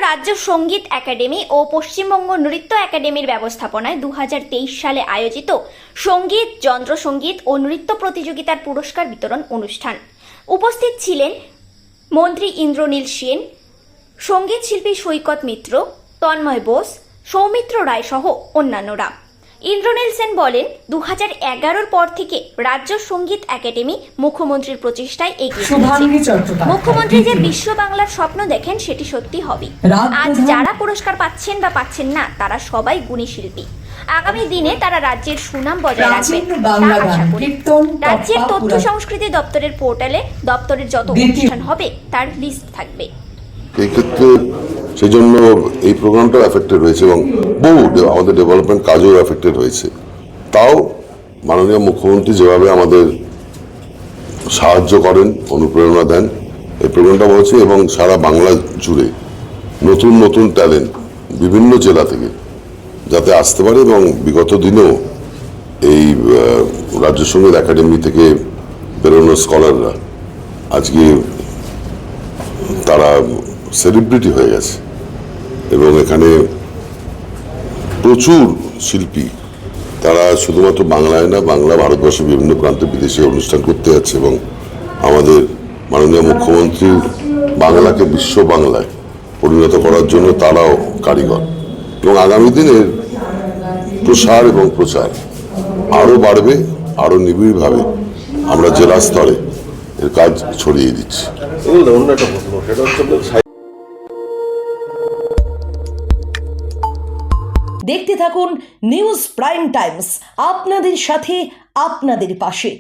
রাজ্য সঙ্গীত একাডেমি ও পশ্চিমবঙ্গ নৃত্য একাডেমির ব্যবস্থাপনায় 2023 সালে আয়োজিত সঙ্গীত, যন্ত্রসঙ্গীত ও নৃত্য প্রতিযোগিতার পুরস্কার বিতরণ অনুষ্ঠান। উপস্থিত ছিলেন মন্ত্রী ইন্দ্রনীল সেন, সঙ্গীত শিল্পী সৈকত মিত্র, তন্ময় বোস, সৌমিত্র রায় সহ অন্যান্যরা। ইন্দ্রনীল সেন বলেন, 2011 পর থেকে রাজ্য সঙ্গীত একাডেমি মুখ্যমন্ত্রীর প্রচেষ্টায় এগিয়ে চলেছে। মুখ্যমন্ত্রী যে বিশ্ব বাংলার স্বপ্ন দেখেন সেটি সত্যি হবে। আজ যারা পুরস্কার পাচ্ছেন বা পাচ্ছেন না তারা সবাই গুণী শিল্পী। আগামী দিনে তারা রাজ্যের সুনাম বজায় রাখবেন তা আশা করি। রাজ্যের তথ্য সংস্কৃতি দপ্তরের পোর্টালে দপ্তরের যত অনুষ্ঠান হবে তার লিস্ট থাকবে। এই ক্ষেত্রে সেই জন্য এই প্রোগ্রামটাও এফেক্টেড হয়েছে এবং বহু আমাদের ডেভেলপমেন্ট কাজও এফেক্টেড হয়েছে। তাও মাননীয় মুখ্যমন্ত্রী যেভাবে আমাদের সাহায্য করেন, অনুপ্রেরণা দেন, এই প্রোগ্রামটা হচ্ছে এবং সারা বাংলা জুড়ে নতুন নতুন ট্যালেন্ট বিভিন্ন জেলা থেকে যাতে আসতে পারে এবং বিগত দিনেও এই রাজ্য সঙ্গীত একাডেমি থেকে বেরোনো স্কলাররা আজকে তারা সেলিব্রিটি হয়ে গেছে এবং এখানে প্রচুর শিল্পী তারা শুধুমাত্র বাংলায় না, বাংলা ভারতবর্ষের বিভিন্ন প্রান্তে বিদেশে অনুষ্ঠান করতে যাচ্ছে এবং আমাদের মাননীয় মুখ্যমন্ত্রী বাংলাকে বিশ্ব বাংলায় পরিণত করার জন্য তারাও কারিগর এবং আগামী দিনের প্রসার এবং প্রচার আরও বাড়বে, আরও নিবিড়ভাবে আমরা জেলা স্তরে এর কাজ ছড়িয়ে দিচ্ছি। দেখতে থাকুন নিউজ প্রাইম টাইমস, আপনাদের সাথে আপনাদের পাশে।